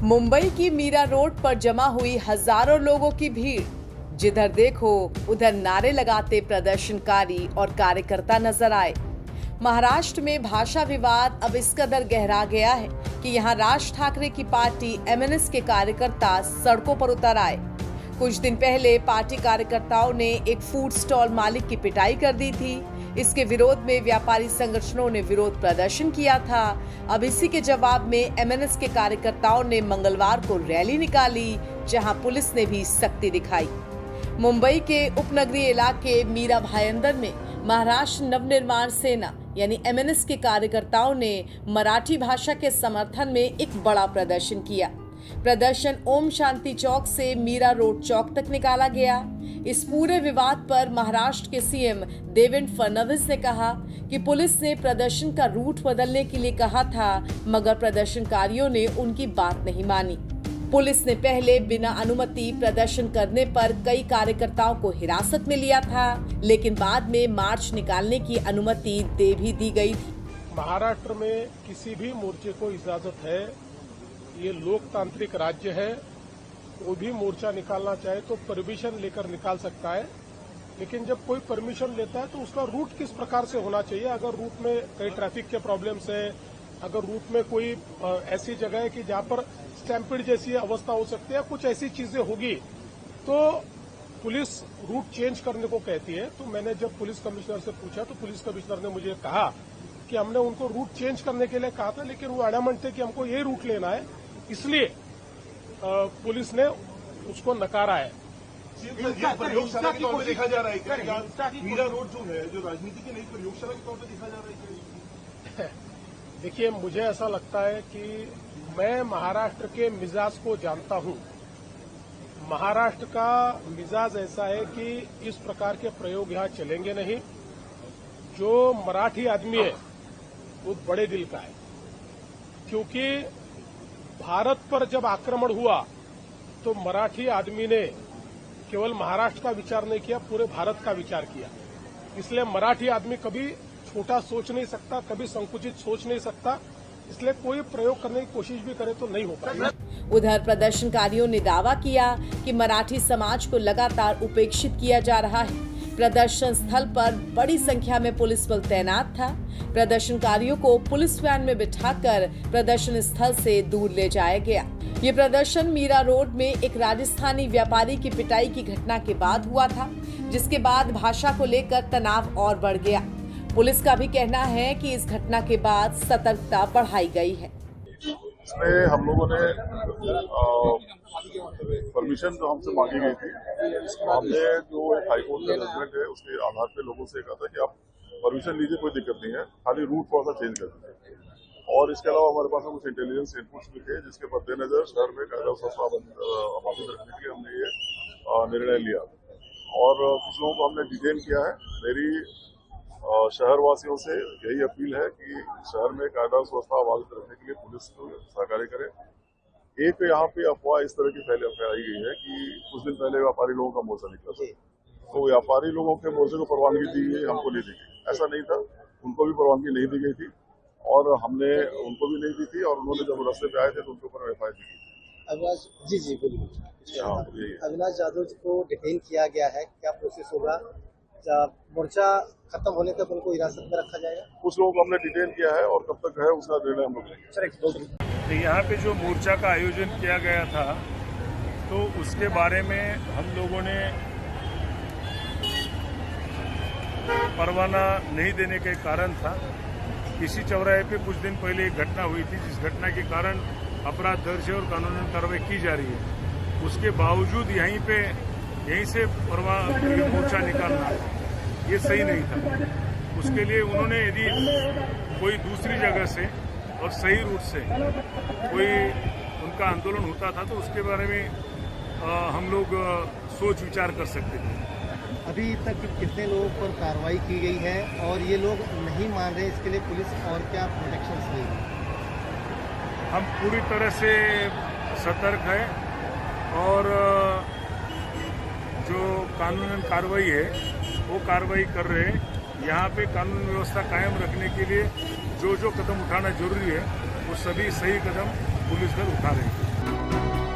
मुंबई की मीरा रोड पर जमा हुई हजारों लोगों की भीड़। जिधर देखो उधर नारे लगाते प्रदर्शनकारी और कार्यकर्ता नजर आए। महाराष्ट्र में भाषा विवाद अब इस कदर गहरा गया है कि यहां राज ठाकरे की पार्टी एमएनएस के कार्यकर्ता सड़कों पर उतर आए। कुछ दिन पहले पार्टी कार्यकर्ताओं ने एक फूड स्टॉल मालिक की पिटाई कर दी थी। इसके विरोध में व्यापारी संगठनों ने विरोध प्रदर्शन किया था। अब इसी के जवाब में एमएनएस के कार्यकर्ताओं ने मंगलवार को रैली निकाली, जहां पुलिस ने भी सख्ती दिखाई। मुंबई के उपनगरीय इलाके मीरा भाईंदर में महाराष्ट्र नवनिर्माण सेना यानी एमएनएस के कार्यकर्ताओं ने मराठी भाषा के समर्थन में एक बड़ा प्रदर्शन किया। प्रदर्शन ओम शांति चौक से मीरा रोड चौक तक निकाला गया। इस पूरे विवाद पर महाराष्ट्र के सीएम देवेंद्र फडणवीस ने कहा कि पुलिस ने प्रदर्शन का रूट बदलने के लिए कहा था, मगर प्रदर्शनकारियों ने उनकी बात नहीं मानी। पुलिस ने पहले बिना अनुमति प्रदर्शन करने पर कई कार्यकर्ताओं को हिरासत में लिया था, लेकिन बाद में मार्च निकालने की अनुमति दे भी दी गई थी। महाराष्ट्र में किसी भी मोर्चे को इजाजत है, ये लोकतांत्रिक राज्य है। कोई भी मोर्चा निकालना चाहे तो परमिशन लेकर निकाल सकता है, लेकिन जब कोई परमिशन लेता है तो उसका रूट किस प्रकार से होना चाहिए। अगर रूट में कई ट्रैफिक के प्रॉब्लम्स है, अगर रूट में कोई ऐसी जगह है कि जहां पर स्टैम्पिड जैसी अवस्था हो सकती है, कुछ ऐसी चीजें होगी तो पुलिस रूट चेंज करने को कहती है। तो मैंने जब पुलिस कमिश्नर से पूछा तो पुलिस कमिश्नर ने मुझे कहा कि हमने उनको रूट चेंज करने के लिए कहा था, लेकिन वो एडamant थे कि हमको ये रूट लेना है, इसलिए पुलिस ने उसको नकारा है। प्रयोगशाला के तौर पर देखा जा रहा है क्या? मीरा रोड जो है, जो राजनीति की नई प्रयोगशाला के तौर पर देखा जा रहा है। देखिए, मुझे ऐसा लगता है कि मैं महाराष्ट्र के मिजाज को जानता हूं। महाराष्ट्र का मिजाज ऐसा है कि इस प्रकार के प्रयोग यहां चलेंगे नहीं। जो मराठी आदमी है वो बड़े दिल का है, क्योंकि भारत पर जब आक्रमण हुआ तो मराठी आदमी ने केवल महाराष्ट्र का विचार नहीं किया, पूरे भारत का विचार किया। इसलिए मराठी आदमी कभी छोटा सोच नहीं सकता, कभी संकुचित सोच नहीं सकता। इसलिए कोई प्रयोग करने की कोशिश भी करे तो नहीं हो पाएगा। उधर प्रदर्शनकारियों ने दावा किया कि मराठी समाज को लगातार उपेक्षित किया जा रहा है। प्रदर्शन स्थल पर बड़ी संख्या में पुलिस बल तैनात था। प्रदर्शनकारियों को पुलिस वैन में बिठाकर प्रदर्शन स्थल से दूर ले जाया गया। ये प्रदर्शन मीरा रोड में एक राजस्थानी व्यापारी की पिटाई की घटना के बाद हुआ था, जिसके बाद भाषा को लेकर तनाव और बढ़ गया। पुलिस का भी कहना है कि इस घटना के बाद सतर्कता बढ़ाई गई है। इसमें हम लोगों ने परमिशन जो हमसे मांगी गई थी, हमने जो एक हाईकोर्ट का जजमेंट है उसके आधार पे लोगों से कहा था कि आप परमिशन लीजिए, कोई दिक्कत नहीं है, खाली रूट थोड़ा सा चेंज कर दीजिए। और इसके अलावा हमारे पास कुछ इंटेलिजेंस इनपुट्स भी थे, जिसके मद्देनजर शहर में कायदा व्यवस्था स्थापित रखने के लिए हमने ये निर्णय लिया। और कुछ लोगों को हमने डिटेन किया है। मेरी शहरवासियों से यही अपील है कि शहर में कायदा व्यवस्था बहाल रखने के लिए पुलिस को सहकार्य करे। एक यहाँ पे अफवाह इस तरह की फैलाई गई है कि कुछ दिन पहले व्यापारी लोगों का मोर्चा निकला था, तो व्यापारी लोगों के मोर्चे को परवानगी दी गई, हमको नहीं दी गई। ऐसा नहीं था, उनको भी परवानगी नहीं दी गई थी और हमने उनको भी नहीं दी थी। और उन्होंने जब रास्ते पे आए थे तो उनके ऊपर एफआईआर दी थी। अविनाश जी बोलिए। अविनाश यादव को डिटेन किया गया है, क्या प्रोसेस होगा? मोर्चा खत्म होने तक उनको हिरासत में रखा जाएगा? कुछ लोगों को हमने डिटेन किया है और कब तक है उसका निर्णय हम लोग लेंगे। तो यहाँ पे जो मोर्चा का आयोजन किया गया था, तो उसके बारे में हम लोगों ने परवाना नहीं देने का कारण था। इसी चौराहे पे कुछ दिन पहले एक घटना हुई थी, जिस घटना के कारण अपराध दर्ज है और कानूनी कार्रवाई की जा रही है। उसके बावजूद यहीं से मोर्चा निकालना ये सही नहीं था। उसके लिए उन्होंने यदि कोई दूसरी जगह से और सही रूट से कोई उनका आंदोलन होता था तो उसके बारे में हम लोग सोच विचार कर सकते थे। अभी तक कितने लोगों पर कार्रवाई की गई है और ये लोग नहीं मान रहे, इसके लिए पुलिस और क्या प्रोटेक्शन देगी? हम पूरी तरह से सतर्क है और जो कानूनन कार्रवाई है वो कार्रवाई कर रहे हैं। यहाँ पे कानून व्यवस्था कायम रखने के लिए जो कदम उठाना जरूरी है वो सभी सही कदम पुलिस दल उठा रही है।